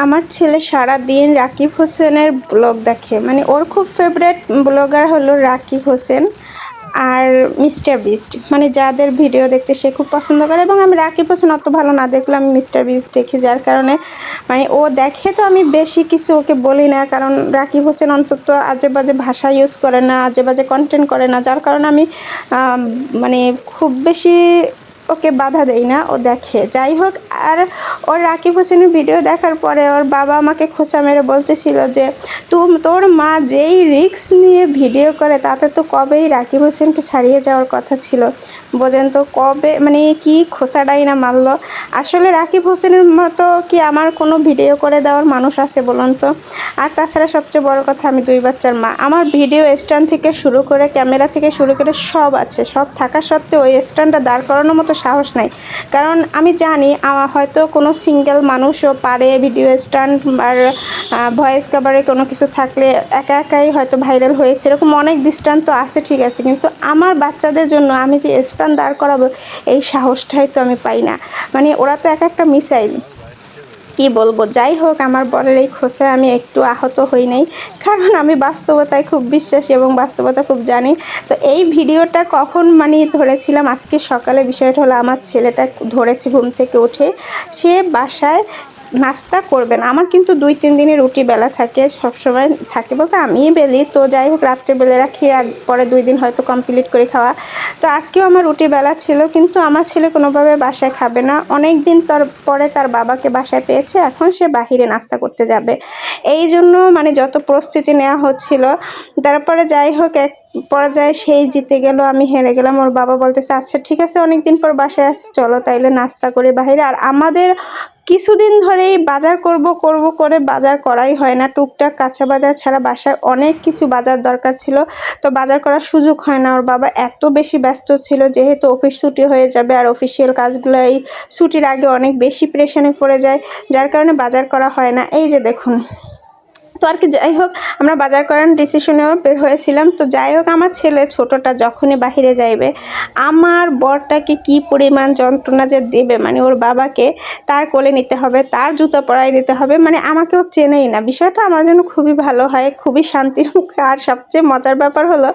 আমার ছেলে সারাদিন রাকিব হোসেনের ব্লগ দেখে, মানে ওর খুব ফেভারিট ব্লগার হলো রাকিব হোসেন আর মিস্টার বিস্ট, মানে যাদের ভিডিও দেখতে সে খুব পছন্দ করে। এবং আমি রাকিব হোসেন অত ভালো না দেখলে আমি মিস্টার বিস্ট দেখি, যার কারণে মানে ও দেখে তো আমি বেশি কিছু ওকে বলি না, কারণ রাকিব হোসেন অন্তত আজে বাজে ভাষা ইউজ করে না, আজে বাজে কন্টেন্ট করে না, যার কারণে আমি মানে খুব বেশি ওকে বাধা দেই না, ও দেখে। যাই হোক, আর ওর রাকিব হোসেনের ভিডিও দেখার পরে ওর বাবা আমাকে খোঁচা মেরে বলতেছিল যে তোর মা যেই রিস্ক নিয়ে ভিডিও করে তাতে তো কবেই রাকিব হোসেনকে ছাড়িয়ে যাওয়ার কথা ছিল। বোঝেন তো কবে, মানে কি খোঁচাটাই না মারলো। আসলে রাকিব হোসেনের মতো কি আমার কোনো ভিডিও করে দেওয়ার মানুষ আছে বলুন তো? আর তাছাড়া সবচেয়ে বড় কথা, আমি 2 বাচ্চার মা। আমার ভিডিও স্ট্যান্ড থেকে শুরু করে ক্যামেরা থেকে শুরু করে সব আছে, সব থাকা সত্ত্বেও ওই স্ট্যান্ডটা দাঁড় করানোর মতো সাহস নাই। কারণ আমি জানি হয়তো কোনো সিঙ্গেল মানুষও পারে ভিডিও স্ট্যান্ড আর ভয়েস কভারে কোনো কিছু থাকলে একা একাই হয়তো ভাইরাল হয়েছে, এরকম অনেক দৃষ্টান্ত আছে, ঠিক আছে। কিন্তু আমার বাচ্চাদের জন্য আমি যে স্ট্যান্ড দাঁড় করাবো এই সাহসটাই তো আমি পাই না। মানে ওরা তো এক একটা মিসাইল, কি বলবো। যাই হোক, আমার বরের এই খোঁচায় আমি একটু আহত হই নাই, কারণ আমি বাস্তবতায় খুব বিশ্বাসী এবং বাস্তবতা খুব জানি। তো এই ভিডিওটা কখন মানে ধরেছিলাম, আজকে সকালে। বিষয়টা হলো আমার ছেলেটা ধরেছে ঘুম থেকে উঠে, সে বাসায় নাস্তা করবে না। আমার কিন্তু 2-3 দিনের রুটি বেলা থাকে, সবসময় থাকে বলতে আমিই বেলি। তো যাই হোক, রাত্রে বেলে রাখি আর পরে 2 দিন হয়তো কমপ্লিট করে খাওয়া। তো আজকেও আমার রুটি বেলা ছিল, কিন্তু আমার ছেলে কোনোভাবে বাসায় খাবে না। অনেক দিন পরে তার বাবাকে বাসায় পেয়েছে, এখন সে বাহিরে নাস্তা করতে যাবে। এই জন্য মানে যত প্রস্তুতি নেওয়া হচ্ছিল, তারপরে যাই হোক এক পর্যায়ে সেই জিতে গেল, আমি হেরে গেলাম। ওর বাবা বলতেছে আচ্ছা ঠিক আছে, অনেকদিন পর বাসায় আসছে, চলো তাইলে নাস্তা করে বাহিরে। আর আমাদের কিছুদিন ধরেই বাজার করব করে বাজার করাই হয় না। টুকটাক কাঁচা বাজার ছাড়া বাসায় অনেক কিছু বাজার দরকার ছিল, তো বাজার করার সুযোগ হয় না। ওর বাবা এত বেশি ব্যস্ত ছিল, যেহেতু অফিস ছুটি হয়ে যাবে আর অফিসিয়াল কাজগুলো এই ছুটির আগে অনেক বেশি প্রেশানে পড়ে যায়, যার কারণে বাজার করা হয় না। এই যে দেখুন, তো আর কি, যাই হোক আমরা বাজার করার ডিসিশনেও বের হয়েছিলাম। তো যাই হোক, আমার ছেলে ছোটোটা যখনই বাহিরে যাইবে, আমার বরটাকে কি পরিমাণ যন্ত্রণা যে দেবে, মানে ওর বাবাকে তার কোলে নিতে হবে, তার জুতো পরাই দিতে হবে, মানে আমাকেও চেনেই না। বিষয়টা আমার জন্য খুবই ভালো হয়, খুবই শান্তির মুখে। আর সবচেয়ে মজার ব্যাপার হলো,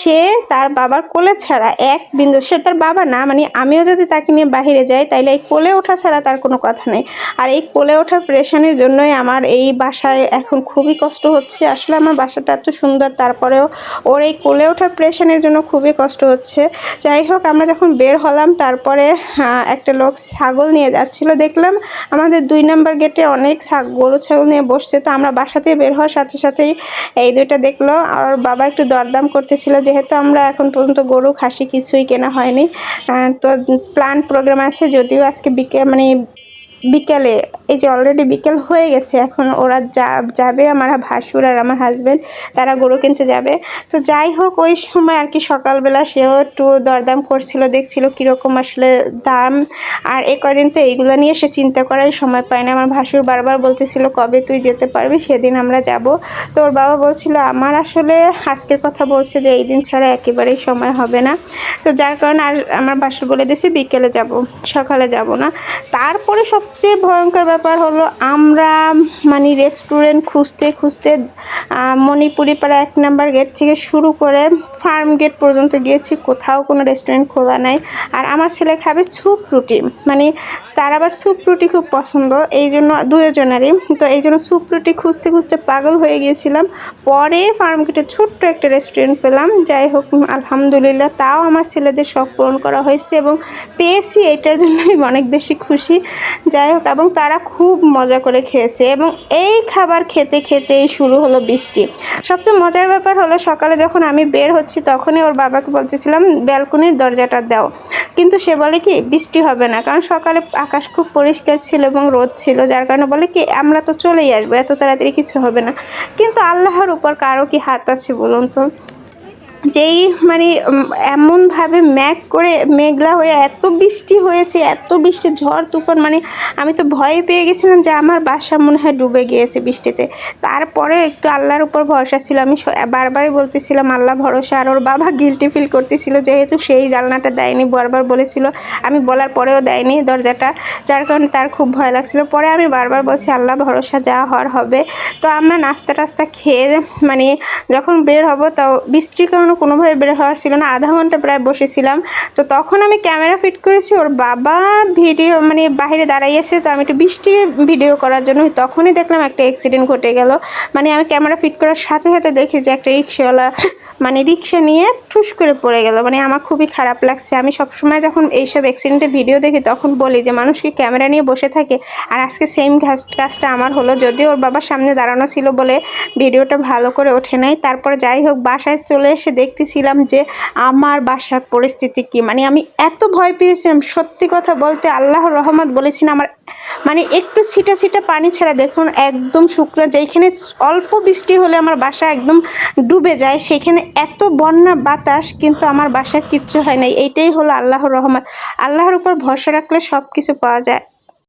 সে তার বাবার কোলে ছাড়া এক বিন্দু, সে তার বাবা না, মানে আমিও যদি তাকে নিয়ে বাহিরে যাই তাইলে এই কোলে ওঠা ছাড়া তার কোনো কথা নেই। আর এই কোলে ওঠার প্রেশানের জন্যই আমার এই বাসায় এখন খুবই কষ্ট হচ্ছে। আসলে আমার বাসাটা এত সুন্দর, তারপরেও ওর এই কোলে ওঠার প্রেশানের জন্য খুবই কষ্ট হচ্ছে। যাই হোক, আমরা যখন বের হলাম, তারপরে একটা লোক ছাগল নিয়ে যাচ্ছিল, দেখলাম আমাদের 2 নম্বর গেটে অনেক গরু ছাগল নিয়ে বসছে। তো আমরা বাসা থেকে বের হওয়ার সাথে সাথেই এই দুইটা দেখলো। আর বাবা একটু দরদাম করতেছিল, যেহেতু আমরা এখন পর্যন্ত গরু খাসি কিছুই কেনা হয়নি। তো প্ল্যান প্রোগ্রাম আছে, যদিও আজকে বিকেলে, এই যে অলরেডি বিকেল হয়ে গেছে, এখন ওরা যাবে, আমার ভাসুর আর আমার হাজব্যান্ড, তারা গরু কিনতে যাবে। তো যাই হোক, ওই সময় আর কি সকালবেলা সেও একটু দরদাম করছিল, দেখছিল কীরকম আসলে দাম। আর এই কদিন তো এইগুলো নিয়ে সে চিন্তা করার সময় পায় না। আমার ভাসুর বারবার বলতেছিল কবে তুই যেতে পারবি, সেদিন আমরা যাব। তো ওর বাবা বলছিল আমার আসলে আজকের কথা বলছে যে এই দিন ছাড়া একেবারেই সময় হবে না। তো যার কারণে আর আমার ভাসুর বলে দিয়েছে বিকেলে যাব, সকালে যাব না। তারপরে সবচেয়ে ভয়ঙ্কর ব্যাপার হলো, আমরা মানে রেস্টুরেন্ট খুঁজতে খুঁজতে মণিপুরি পাড়া 1 নম্বর গেট থেকে শুরু করে ফার্ম গেট পর্যন্ত গিয়েছি, কোথাও কোনো রেস্টুরেন্ট খোলা নাই। আর আমার ছেলে খাবে স্যুপ রুটি, মানে তার আবার স্যুপ রুটি খুব পছন্দ, এই জন্য দুজনেরই। তো এই জন্য স্যুপ রুটি খুঁজতে খুঁজতে পাগল হয়ে গিয়েছিলাম। পরে ফার্ম গেটে ছোট্ট একটা রেস্টুরেন্ট পেলাম। যাই হোক, আলহামদুলিল্লাহ, তাও আমার ছেলেদের শখ পূরণ করা হয়েছে এবং পেয়েছি, এটার জন্যই অনেক বেশি খুশি। যাই হোক, এবং তারা খুব মজা করে খেয়েছে। এবং এই খাবার খেতে খেতেই শুরু হলো বৃষ্টি। সবচেয়ে মজার ব্যাপার হলো, সকালে যখন আমি বের হচ্ছি তখনই ওর বাবাকে বলতেছিলাম ব্যালকনির দরজাটা দাও, কিন্তু সে বলে কি বৃষ্টি হবে না, কারণ সকালে আকাশ খুব পরিষ্কার ছিল এবং রোদ ছিল, যার কারণে বলে কি আমরা তো চলেই আসবো, এত তাড়াতাড়ি কিছু হবে না। কিন্তু আল্লাহর উপর কারো কি হাত আছে বলুন তো? যেই মানে এমনভাবে মেঘলা হয়ে এত বৃষ্টি হয়েছে, এত বৃষ্টি, ঝড় তুফান, মানে আমি তো ভয় পেয়ে গেছিলাম যে আমার বাসা মনে হয় ডুবে গিয়েছে বৃষ্টিতে। তারপরে একটু আল্লাহর উপর ভরসা ছিল, আমি বারবারই বলতেছিলাম আল্লাহ ভরসা। আর ওর বাবা গিলটি ফিল করতেছিল যেহেতু সেই জানলাটা দেয়নি, বারবার বলেছিল, আমি বলার পরেও দেয়নি দরজাটা, যার কারণে তার খুব ভয় লাগছিল। পরে আমি বারবার বলছি আল্লাহ ভরসা, যা হওয়ার হবে। তো আমরা নাস্তা টাস্তা খেয়ে মানে যখন বের হব, তাও বৃষ্টির কারণে কোনোভাবে বের হওয়ার ছিল না, আধা ঘন্টা প্রায় বসেছিলাম। তো তখন আমি ক্যামেরা ফিট করেছি, ওর বাবা ভিডিও মানে বাইরে দাঁড়াইয়েছে, তো আমি একটু বৃষ্টি ভিডিও করার জন্য তখনই দেখলাম একটা অ্যাক্সিডেন্ট ঘটে গেল। মানে আমি ক্যামেরা ফিট করার সাথে সাথে দেখি যে একটা রিক্সাওয়ালা মানে রিক্সা নিয়ে ঠুস করে পড়ে গেল। মানে আমার খুবই খারাপ লাগছে। আমি সবসময় যখন এইসব অ্যাক্সিডেন্টের ভিডিও দেখি তখন বলি যে মানুষ কি ক্যামেরা নিয়ে বসে থাকে, আর আজকে সেম কাজটা আমার হলো। যদিও ওর বাবার সামনে দাঁড়ানো ছিল বলে ভিডিওটা ভালো করে ওঠে নাই। তারপরে যাই হোক, বাসায় চলে এসে দেখতেছিলাম যে আমার বাসার পরিস্থিতি কি। মানে আমি এত ভয় পেয়েছিলাম, সত্যি কথা বলতে আল্লাহর রহমত বলেছি না, আমার মানে একটু ছিটা ছিটা পানি ছাড়া দেখুন একদম শুকনো, যেখানে অল্প বৃষ্টি হলে আমার বাসা একদম ডুবে যায়, সেখানে এত বন্যা বাতাস, কিন্তু আমার বাসার কিচ্ছু হয় নাই। এইটাই হলো আল্লাহর রহমত। আল্লাহর উপর ভরসা রাখলে সব কিছু পাওয়া যায়।